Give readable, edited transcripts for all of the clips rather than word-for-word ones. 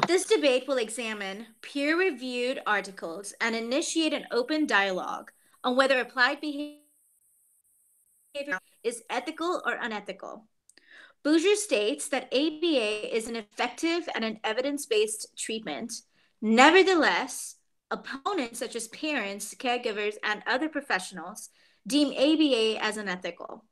This debate will examine peer-reviewed articles and initiate an open dialogue on whether applied behavior is ethical or unethical. Bouger states that ABA is an effective and an evidence-based treatment. Nevertheless, opponents such as parents, caregivers, and other professionals deem ABA as unethical.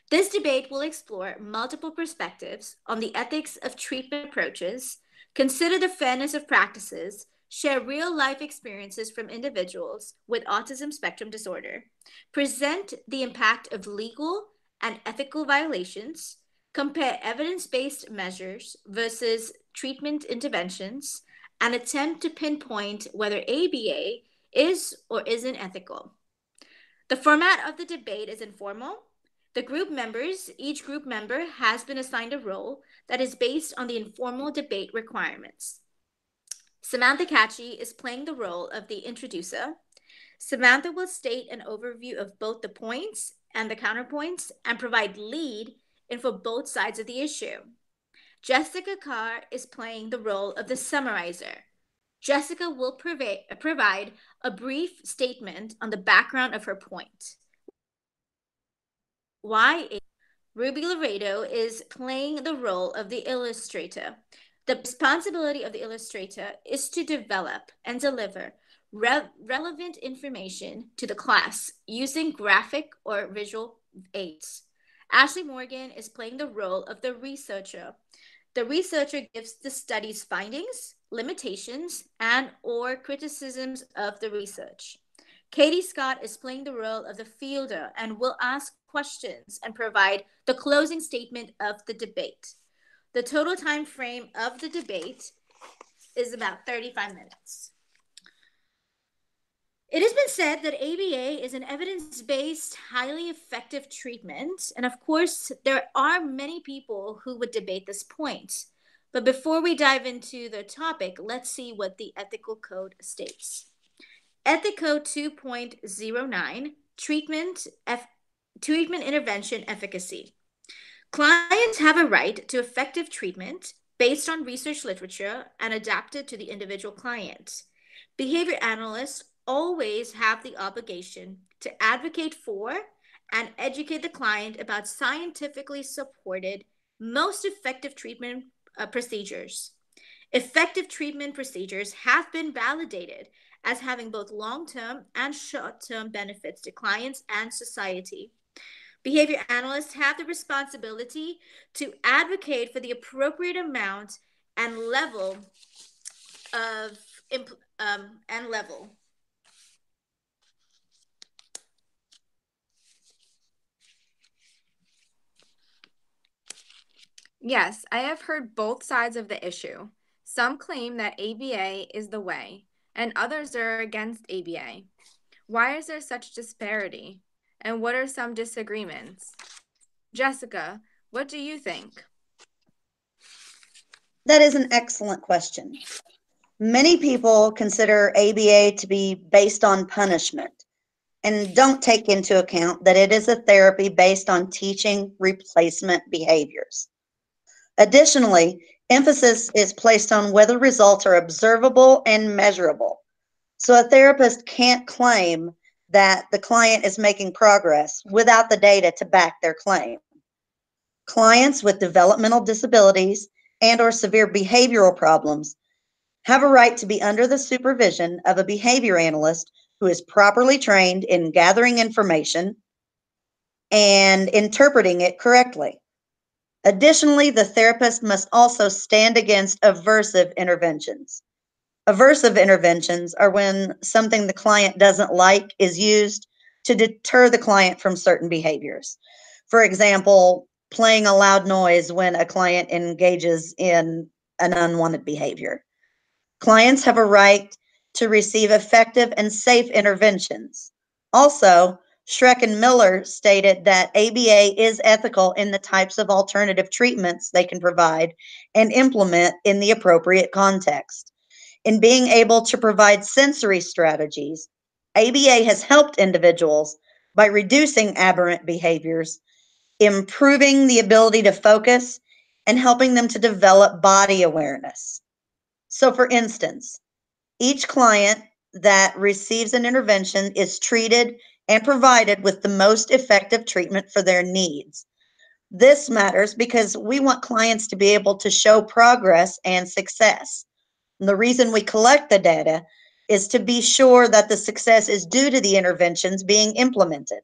This debate will explore multiple perspectives on the ethics of treatment approaches, consider the fairness of practices, share real life experiences from individuals with autism spectrum disorder, present the impact of legal and ethical violations, compare evidence based measures versus treatment interventions, and attempt to pinpoint whether ABA is or isn't ethical. The format of the debate is informal. Each group member has been assigned a role that is based on the informal debate requirements. Samantha Catchy is playing the role of the introducer. Samantha will state an overview of both the points and the counterpoints and provide lead info both sides of the issue. Jessica Carr is playing the role of the summarizer. Jessica will provide a brief statement on the background of her point. Ruby Laredo is playing the role of the illustrator. The responsibility of the illustrator is to develop and deliver relevant information to the class using graphic or visual aids. Ashley Morgan is playing the role of the researcher. The researcher gives the study's findings, limitations, and or criticisms of the research. Katie Scott is playing the role of the fielder and will ask questions and provide the closing statement of the debate. The total time frame of the debate is about 35 minutes. It has been said that ABA is an evidence-based, highly effective treatment, and of course, there are many people who would debate this point. But before we dive into the topic, let's see what the ethical code states. Ethic Code 2.09, treatment intervention efficacy. Clients have a right to effective treatment based on research literature and adapted to the individual client. Behavior analysts always have the obligation to advocate for and educate the client about scientifically supported, most effective treatment procedures. Effective treatment procedures have been validated as having both long-term and short-term benefits to clients and society. Behavior analysts have the responsibility to advocate for the appropriate amount and level of Yes, I have heard both sides of the issue. Some claim that ABA is the way, and others are against ABA. Why is there such disparity? And what are some disagreements? Jessica, what do you think? That is an excellent question. Many people consider ABA to be based on punishment and don't take into account that it is a therapy based on teaching replacement behaviors. Additionally, emphasis is placed on whether results are observable and measurable. So a therapist can't claim that the client is making progress without the data to back their claim. Clients with developmental disabilities and or severe behavioral problems have a right to be under the supervision of a behavior analyst who is properly trained in gathering information and interpreting it correctly. Additionally, the therapist must also stand against aversive interventions. Aversive interventions are when something the client doesn't like is used to deter the client from certain behaviors. For example, playing a loud noise when a client engages in an unwanted behavior. Clients have a right to receive effective and safe interventions. Also, Schreck and Miller stated that ABA is ethical in the types of alternative treatments they can provide and implement in the appropriate context. In being able to provide sensory strategies, ABA has helped individuals by reducing aberrant behaviors, improving the ability to focus, and helping them to develop body awareness. So for instance, each client that receives an intervention is treated and provided with the most effective treatment for their needs. This matters because we want clients to be able to show progress and success. And the reason we collect the data is to be sure that the success is due to the interventions being implemented.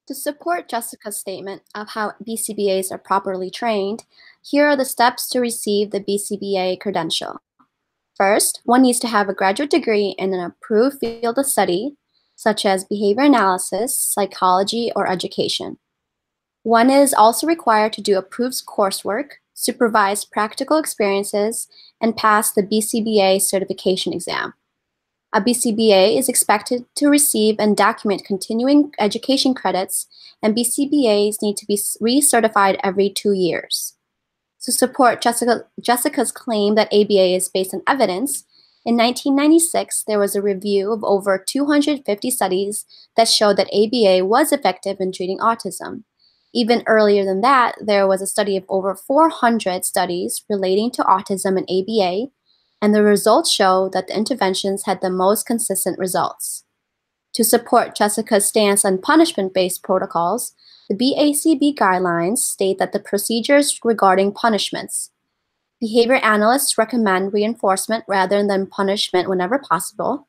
To support Jessica's statement of how BCBAs are properly trained, here are the steps to receive the BCBA credential. First, one needs to have a graduate degree in an approved field of study, such as behavior analysis, psychology, or education. One is also required to do approved coursework, supervise practical experiences, and pass the BCBA certification exam. A BCBA is expected to receive and document continuing education credits, and BCBAs need to be recertified every 2 years. To support Jessica's claim that ABA is based on evidence, in 1996, there was a review of over 250 studies that showed that ABA was effective in treating autism. Even earlier than that, there was a study of over 400 studies relating to autism and ABA, and the results show that the interventions had the most consistent results. To support Jessica's stance on punishment-based protocols, the BACB guidelines state that the procedures regarding punishments. Behavior analysts recommend reinforcement rather than punishment whenever possible.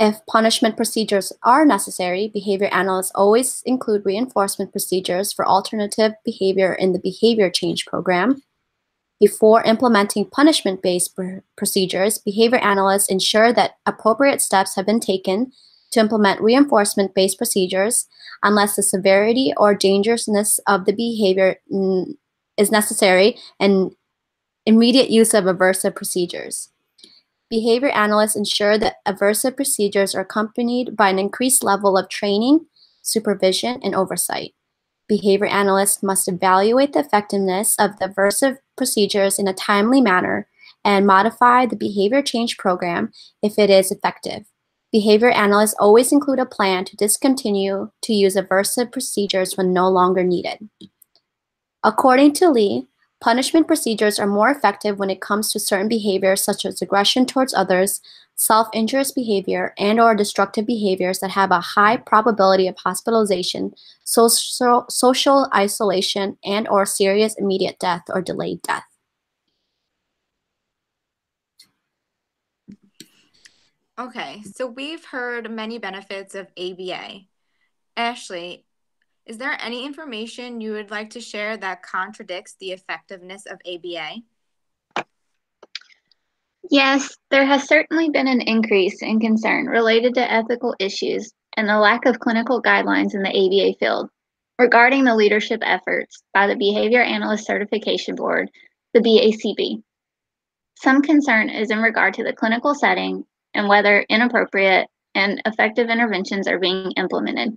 If punishment procedures are necessary, behavior analysts always include reinforcement procedures for alternative behavior in the behavior change program. Before implementing punishment-based procedures, behavior analysts ensure that appropriate steps have been taken to implement reinforcement-based procedures unless the severity or dangerousness of the behavior is necessary and immediate use of aversive procedures. Behavior analysts ensure that aversive procedures are accompanied by an increased level of training, supervision, and oversight. Behavior analysts must evaluate the effectiveness of the aversive procedures in a timely manner and modify the behavior change program if it is effective. Behavior analysts always include a plan to discontinue to use aversive procedures when no longer needed. According to Lee, punishment procedures are more effective when it comes to certain behaviors such as aggression towards others, self-injurious behavior, and/or destructive behaviors that have a high probability of hospitalization, social isolation, and/or serious immediate death or delayed death. Okay, so we've heard many benefits of ABA. Ashley, is there any information you would like to share that contradicts the effectiveness of ABA? Yes, there has certainly been an increase in concern related to ethical issues and the lack of clinical guidelines in the ABA field regarding the leadership efforts by the Behavior Analyst Certification Board, the BACB. Some concern is in regard to the clinical setting and whether inappropriate and effective interventions are being implemented.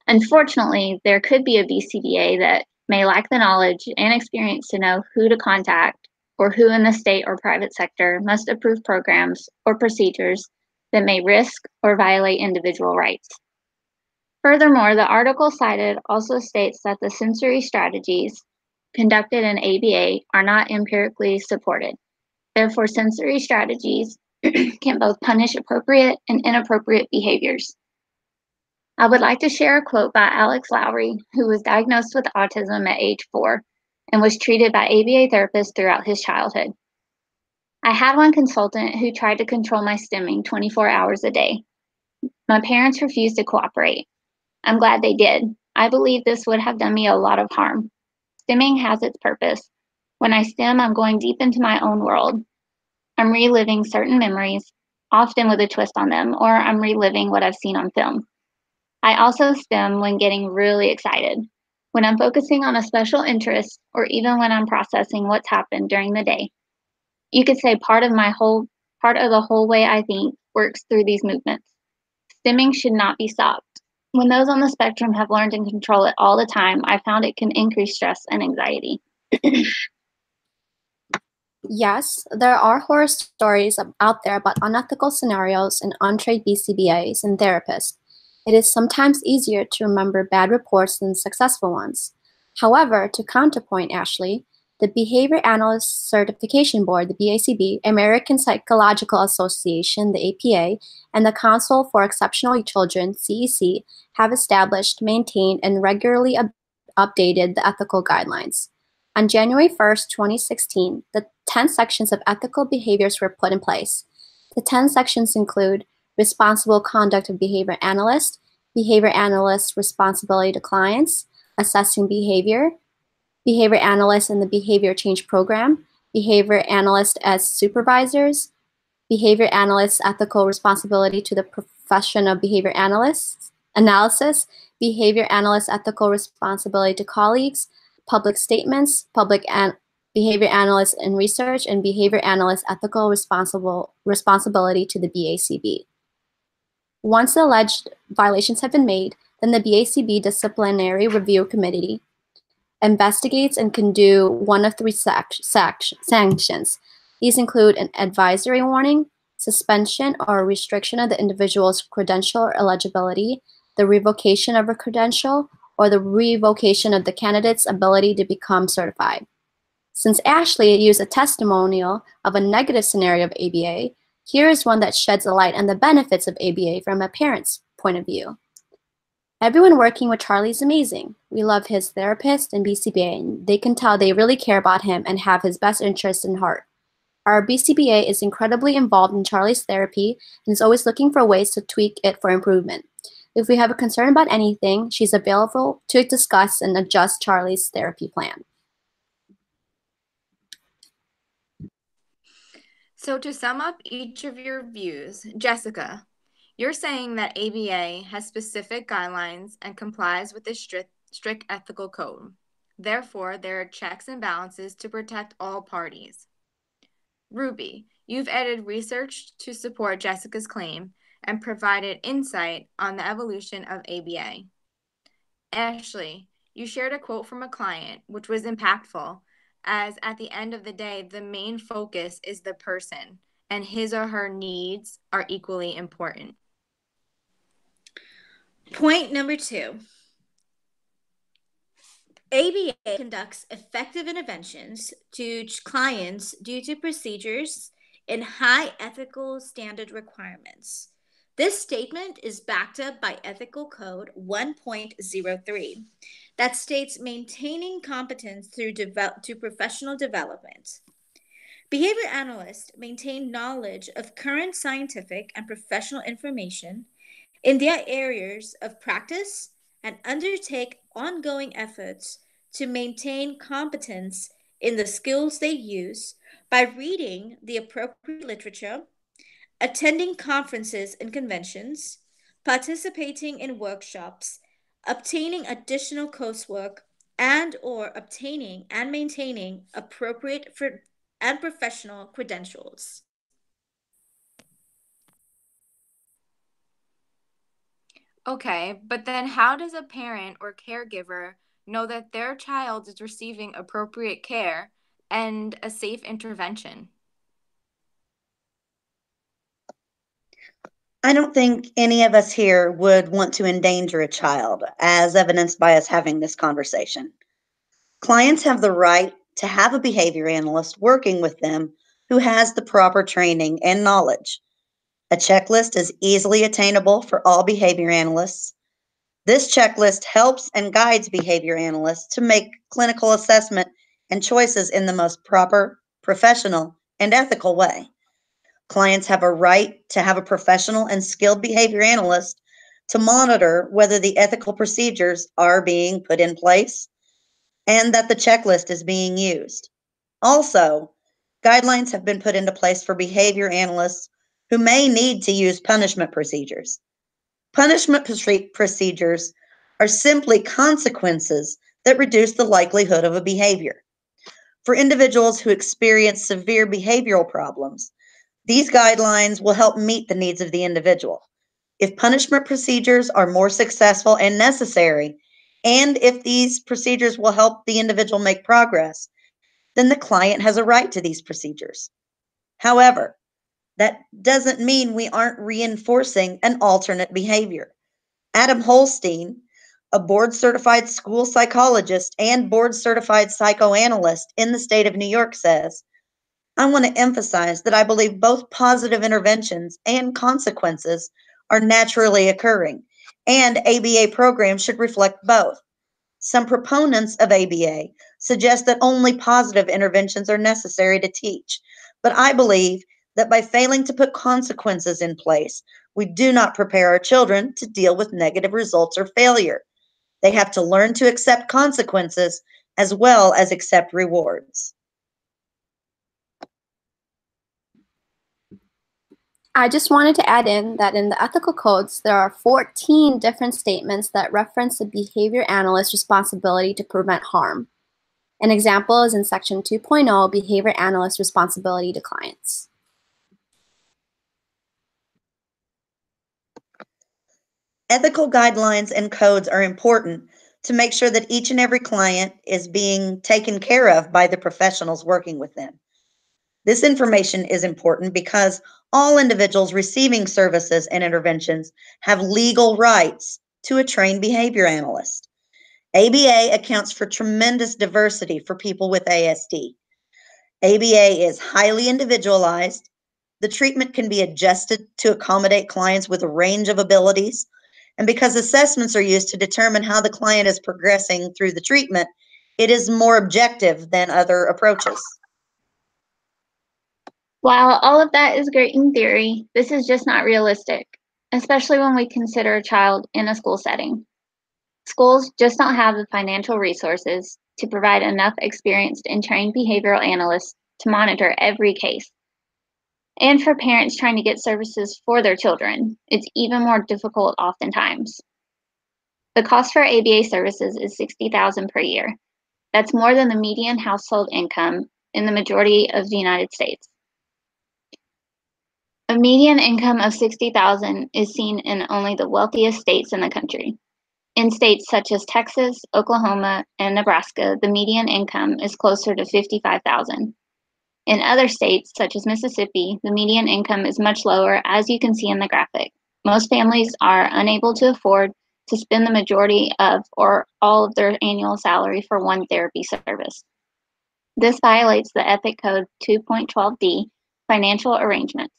Unfortunately, there could be a BCBA that may lack the knowledge and experience to know who to contact or who in the state or private sector must approve programs or procedures that may risk or violate individual rights. Furthermore, the article cited also states that the sensory strategies conducted in ABA are not empirically supported. Therefore, sensory strategies can both punish appropriate and inappropriate behaviors. I would like to share a quote by Alex Lowry, who was diagnosed with autism at age 4 and was treated by ABA therapists throughout his childhood. I had one consultant who tried to control my stimming 24 hours a day. My parents refused to cooperate. I'm glad they did. I believe this would have done me a lot of harm. Stimming has its purpose. When I stim, I'm going deep into my own world. I'm reliving certain memories, often with a twist on them, or I'm reliving what I've seen on film. I also stim when getting really excited, when I'm focusing on a special interest, or even when I'm processing what's happened during the day. You could say part of the whole way I think works through these movements. Stimming should not be stopped. When those on the spectrum have learned to control it all the time, I found it can increase stress and anxiety. Yes, there are horror stories out there about unethical scenarios and untrained BCBAs and therapists. It is sometimes easier to remember bad reports than successful ones. However, to counterpoint Ashley, The Behavior Analyst Certification Board, the BACB, American Psychological Association, the APA, and the Council for Exceptional Children, CEC, have established, maintained, and regularly updated the ethical guidelines. On January 1st, 2016, the 10 sections of ethical behaviors were put in place. The 10 sections include responsible conduct of behavior analyst, behavior analyst responsibility to clients, assessing behavior analysts in the behavior change program, behavior analysts as supervisors, behavior analysts' ethical responsibility to the profession of behavior analysis, behavior analysts' ethical responsibility to colleagues, public statements, behavior analysts in research, and behavior analysts' ethical responsibility to the BACB. Once the alleged violations have been made, then the BACB Disciplinary Review Committee investigates and can do one of 3 sanctions. These include an advisory warning, suspension or restriction of the individual's credential or eligibility, the revocation of a credential, or the revocation of the candidate's ability to become certified. Since Ashley used a testimonial of a negative scenario of ABA, here is one that sheds a light on the benefits of ABA from a parent's point of view. Everyone working with Charlie is amazing. We love his therapist and BCBA, and they can tell they really care about him and have his best interest in heart. Our BCBA is incredibly involved in Charlie's therapy and is always looking for ways to tweak it for improvement. If we have a concern about anything, she's available to discuss and adjust Charlie's therapy plan. So to sum up each of your views, Jessica, you're saying that ABA has specific guidelines and complies with the strict ethical code. Therefore, there are checks and balances to protect all parties. Ruby, you've added research to support Jessica's claim and provided insight on the evolution of ABA. Ashley, you shared a quote from a client, which was impactful, as at the end of the day, the main focus is the person, and his or her needs are equally important. Point number 2. ABA conducts effective interventions to clients due to procedures and high ethical standard requirements. This statement is backed up by Ethical Code 1.03 that states maintaining competence through professional development. Behavior analysts maintain knowledge of current scientific and professional information in their areas of practice and undertake ongoing efforts to maintain competence in the skills they use by reading the appropriate literature, attending conferences and conventions, participating in workshops, obtaining additional coursework, and/or obtaining and maintaining appropriate and professional credentials. Okay, but then how does a parent or caregiver know that their child is receiving appropriate care and a safe intervention? I don't think any of us here would want to endanger a child, as evidenced by us having this conversation. Clients have the right to have a behavior analyst working with them who has the proper training and knowledge. A checklist is easily attainable for all behavior analysts. This checklist helps and guides behavior analysts to make clinical assessment and choices in the most proper, professional, and ethical way. Clients have a right to have a professional and skilled behavior analyst to monitor whether the ethical procedures are being put in place and that the checklist is being used. Also, guidelines have been put into place for behavior analysts who may need to use punishment procedures. Punishment procedures are simply consequences that reduce the likelihood of a behavior. For individuals who experience severe behavioral problems, these guidelines will help meet the needs of the individual. If punishment procedures are more successful and necessary, and if these procedures will help the individual make progress, then the client has a right to these procedures. However, that doesn't mean we aren't reinforcing an alternate behavior. Adam Holstein, a board-certified school psychologist and board-certified psychoanalyst in the state of New York, says, I want to emphasize that I believe both positive interventions and consequences are naturally occurring, and ABA programs should reflect both. Some proponents of ABA suggest that only positive interventions are necessary to teach, but I believe that by failing to put consequences in place, we do not prepare our children to deal with negative results or failure. They have to learn to accept consequences as well as accept rewards. I just wanted to add in that in the ethical codes, there are 14 different statements that reference the behavior analyst's responsibility to prevent harm. An example is in Section 2.0, Behavior Analyst Responsibility to Clients. Ethical guidelines and codes are important to make sure that each and every client is being taken care of by the professionals working with them. This information is important because all individuals receiving services and interventions have legal rights to a trained behavior analyst. ABA accounts for tremendous diversity for people with ASD. ABA is highly individualized. The treatment can be adjusted to accommodate clients with a range of abilities. And because assessments are used to determine how the client is progressing through the treatment, it is more objective than other approaches. While all of that is great in theory, this is just not realistic, especially when we consider a child in a school setting. Schools just don't have the financial resources to provide enough experienced and trained behavioral analysts to monitor every case. And for parents trying to get services for their children, it's even more difficult oftentimes. The cost for ABA services is $60,000 per year. That's more than the median household income in the majority of the United States. A median income of $60,000 is seen in only the wealthiest states in the country. In states such as Texas, Oklahoma, and Nebraska, the median income is closer to $55,000. In other states, such as Mississippi, the median income is much lower, as you can see in the graphic. Most families are unable to afford to spend the majority of or all of their annual salary for one therapy service. This violates the Ethic Code 2.12d, Financial Arrangements.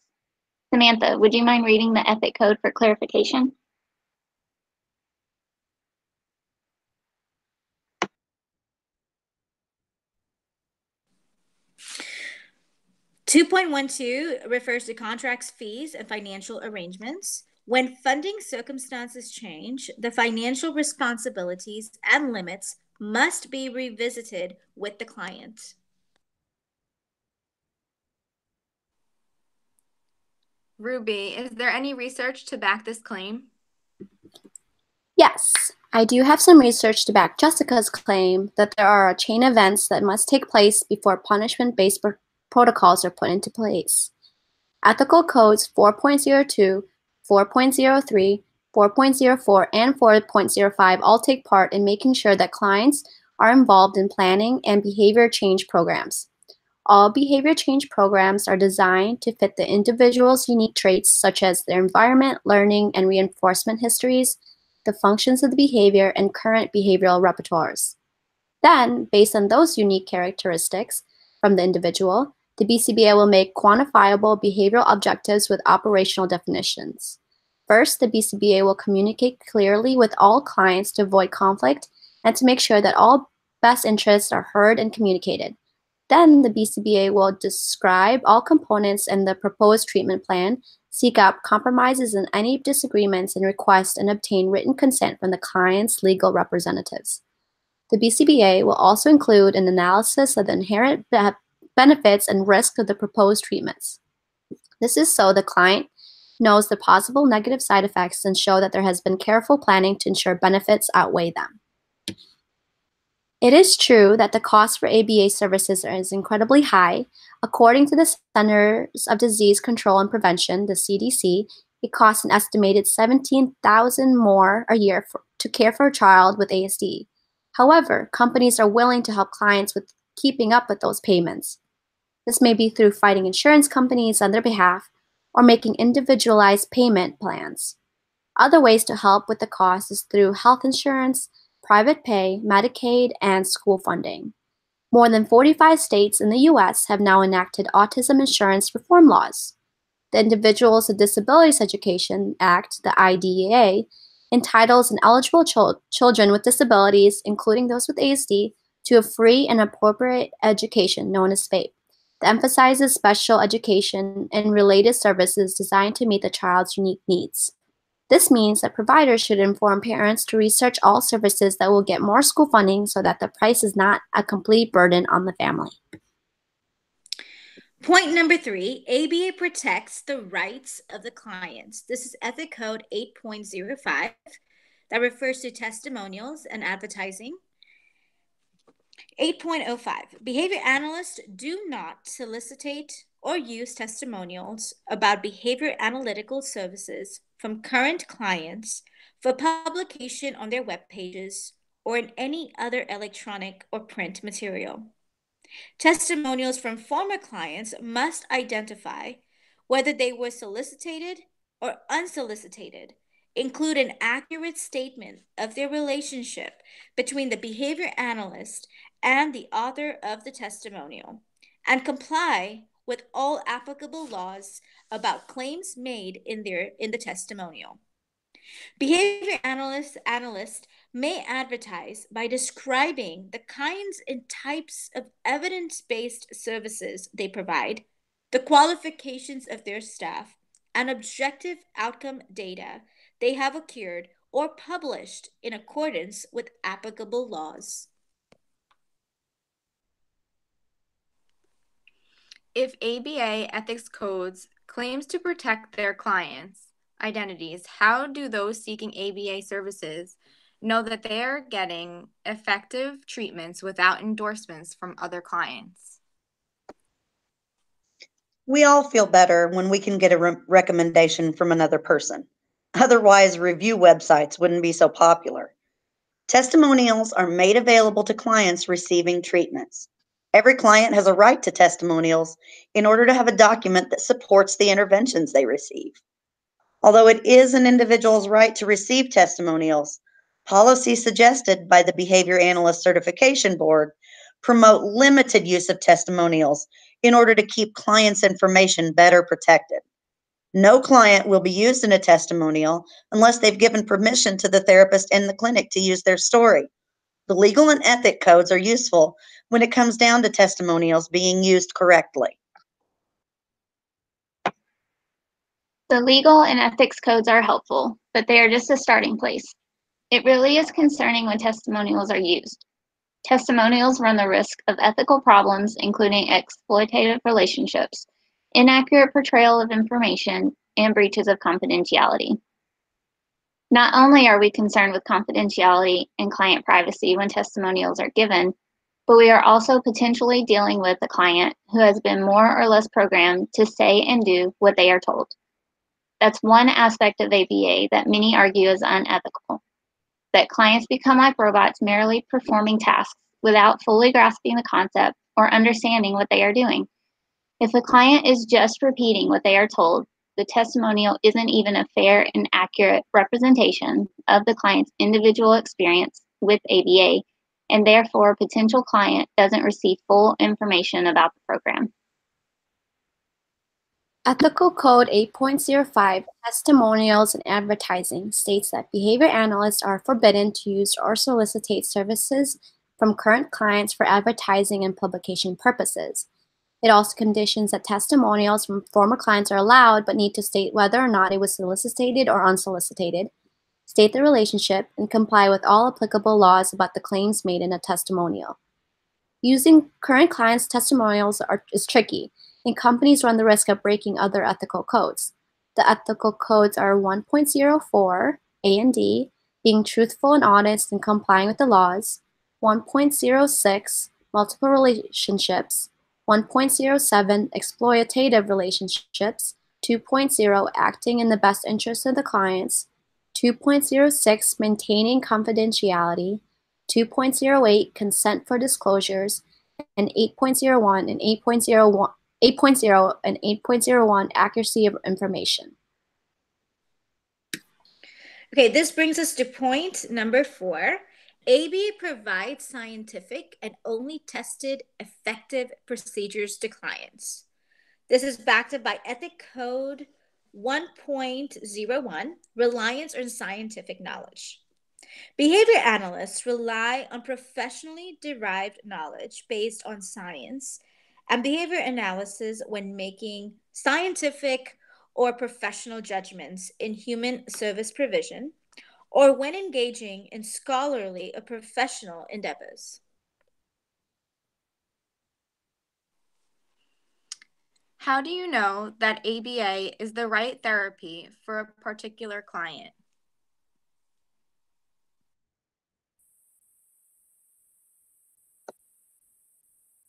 Samantha, would you mind reading the Ethic Code for clarification? (2.12) refers to contracts, fees, and financial arrangements. When funding circumstances change, the financial responsibilities and limits must be revisited with the client. Ruby, is there any research to back this claim? Yes, I do have some research to back Jessica's claim that there are a chain of events that must take place before punishment-based protocols are put into place. Ethical Codes 4.02, 4.03, 4.04, and 4.05 all take part in making sure that clients are involved in planning and behavior change programs. All behavior change programs are designed to fit the individual's unique traits such as their environment, learning, and reinforcement histories, the functions of the behavior, and current behavioral repertoires. Then, based on those unique characteristics from the individual, the BCBA will make quantifiable behavioral objectives with operational definitions. First, the BCBA will communicate clearly with all clients to avoid conflict and to make sure that all best interests are heard and communicated. Then, the BCBA will describe all components in the proposed treatment plan, seek out compromises in any disagreements, and request and obtain written consent from the client's legal representatives. The BCBA will also include an analysis of the inherent benefits and risks of the proposed treatments. This is so the client knows the possible negative side effects and show that there has been careful planning to ensure benefits outweigh them. It is true that the cost for ABA services is incredibly high. According to the Centers of Disease Control and Prevention, the CDC, it costs an estimated $17,000 more a year to care for a child with ASD. However, companies are willing to help clients with keeping up with those payments. This may be through fighting insurance companies on their behalf or making individualized payment plans. Other ways to help with the cost is through health insurance, private pay, Medicaid, and school funding. More than 45 states in the U.S. have now enacted autism insurance reform laws. The Individuals with Disabilities Education Act, the IDEA, entitles ineligible children with disabilities, including those with ASD, to a free and appropriate education known as FAPE that emphasizes special education and related services designed to meet the child's unique needs. This means that providers should inform parents to research all services that will get more school funding so that the price is not a complete burden on the family. Point number 3, ABA protects the rights of the clients. This is Ethic Code 8.05 that refers to testimonials and advertising. 8.05, behavior analysts do not solicitate or use testimonials about behavior analytical services from current clients for publication on their web pages or in any other electronic or print material. Testimonials from former clients must identify whether they were solicited or unsolicited, include an accurate statement of their relationship between the behavior analyst and the author of the testimonial, and comply with all applicable laws about claims made in the testimonial. Behavior analysts may advertise by describing the kinds and types of evidence-based services they provide, the qualifications of their staff, and objective outcome data they have accrued or published in accordance with applicable laws. If ABA ethics codes claims to protect their clients' identities, how do those seeking ABA services know that they are getting effective treatments without endorsements from other clients? We all feel better when we can get a recommendation from another person. Otherwise, review websites wouldn't be so popular. Testimonials are made available to clients receiving treatments. Every client has a right to testimonials in order to have a document that supports the interventions they receive. Although it is an individual's right to receive testimonials, policies suggested by the Behavior Analyst Certification Board promote limited use of testimonials in order to keep clients' information better protected. No client will be used in a testimonial unless they've given permission to the therapist in the clinic to use their story. The legal and ethic codes are useful when it comes down to testimonials being used correctly. The legal and ethics codes are helpful, but they are just a starting place. It really is concerning when testimonials are used. Testimonials run the risk of ethical problems, including exploitative relationships, inaccurate portrayal of information, and breaches of confidentiality. Not only are we concerned with confidentiality and client privacy when testimonials are given, but we are also potentially dealing with a client who has been more or less programmed to say and do what they are told. That's one aspect of ABA that many argue is unethical, that clients become like robots merely performing tasks without fully grasping the concept or understanding what they are doing. If a client is just repeating what they are told, the testimonial isn't even a fair and accurate representation of the client's individual experience with ABA, and therefore a potential client doesn't receive full information about the program. Ethical Code 8.05, Testimonials and Advertising, states that behavior analysts are forbidden to use or solicitate services from current clients for advertising and publication purposes. It also conditions that testimonials from former clients are allowed but need to state whether or not it was solicited or unsolicited, state the relationship, and comply with all applicable laws about the claims made in a testimonial. Using current clients' testimonials is tricky, and companies run the risk of breaking other ethical codes. The ethical codes are 1.04, A and D, being truthful and honest and complying with the laws, 1.06, multiple relationships, 1.07, exploitative relationships, 2.0, acting in the best interest of the clients, 2.06, maintaining confidentiality, 2.08, consent for disclosures, and 8.01 and 8.0 and 8.01, accuracy of information. Okay, this brings us to point number 4. ABA provides scientific and only tested effective procedures to clients. This is backed up by Ethic Code 1.01, reliance on scientific knowledge. Behavior analysts rely on professionally derived knowledge based on science and behavior analysis when making scientific or professional judgments in human service provision or when engaging in scholarly or professional endeavors. How do you know that ABA is the right therapy for a particular client?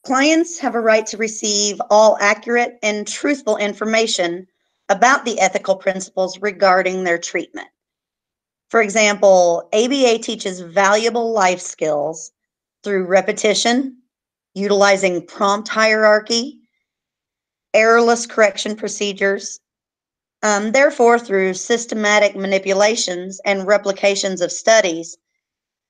Clients have a right to receive all accurate and truthful information about the ethical principles regarding their treatment. For example, ABA teaches valuable life skills through repetition, utilizing prompt hierarchy, errorless correction procedures. Therefore, through systematic manipulations and replications of studies,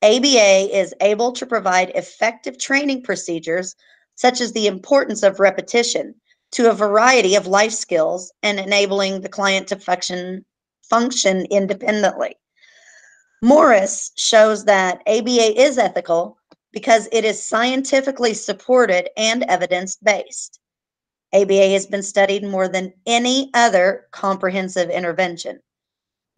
ABA is able to provide effective training procedures such as the importance of repetition to a variety of life skills and enabling the client to function independently. Morris shows that ABA is ethical because it is scientifically supported and evidence-based. ABA has been studied more than any other comprehensive intervention.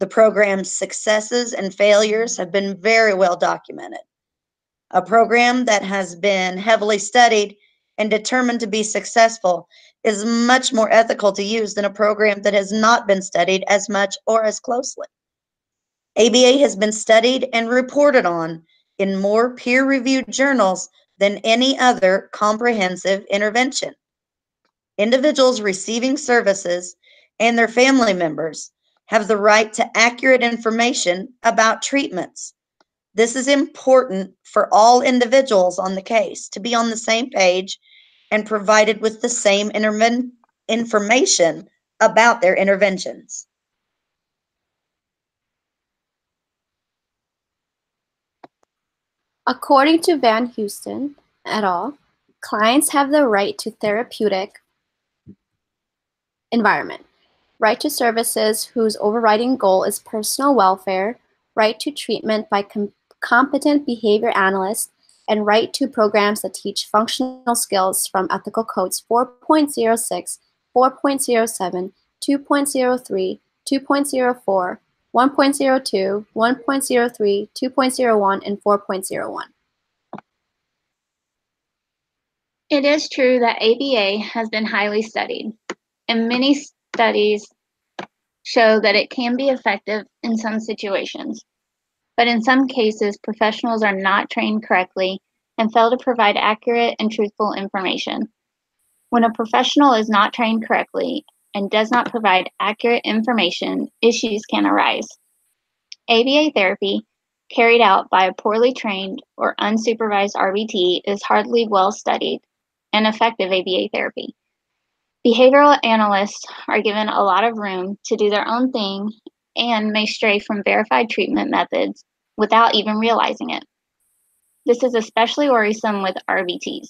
The program's successes and failures have been very well documented. A program that has been heavily studied and determined to be successful is much more ethical to use than a program that has not been studied as much or as closely. ABA has been studied and reported on in more peer-reviewed journals than any other comprehensive intervention. Individuals receiving services and their family members have the right to accurate information about treatments. This is important for all individuals on the case to be on the same page and provided with the same information about their interventions. According to Van Houston et al., clients have the right to therapeutic environment, right to services whose overriding goal is personal welfare, right to treatment by competent behavior analysts, and right to programs that teach functional skills from Ethical Codes 4.06, 4.07, 2.03, 2.04, 1.02, 1.03, 2.01, and 4.01. It is true that ABA has been highly studied, and many studies show that it can be effective in some situations. But in some cases, professionals are not trained correctly and fail to provide accurate and truthful information. When a professional is not trained correctly and does not provide accurate information, issues can arise. ABA therapy carried out by a poorly trained or unsupervised RBT is hardly well studied and effective ABA therapy. Behavioral analysts are given a lot of room to do their own thing and may stray from verified treatment methods without even realizing it. This is especially worrisome with RBTs,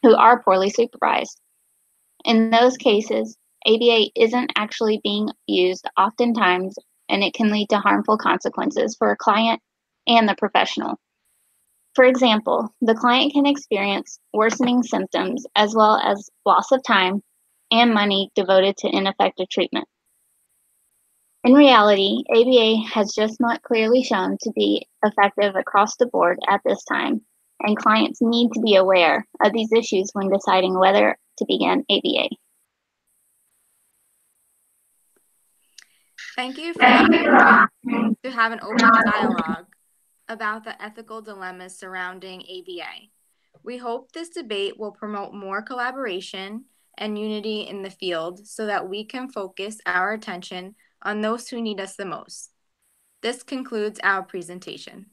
who are poorly supervised. In those cases, ABA isn't actually being used oftentimes, and it can lead to harmful consequences for a client and the professional. For example, the client can experience worsening symptoms as well as loss of time and money devoted to ineffective treatment. In reality, ABA has just not clearly shown to be effective across the board at this time, and clients need to be aware of these issues when deciding whether to begin ABA. Thank you for the opportunity to have an open dialogue about the ethical dilemmas surrounding ABA. We hope this debate will promote more collaboration and unity in the field so that we can focus our attention on those who need us the most. This concludes our presentation.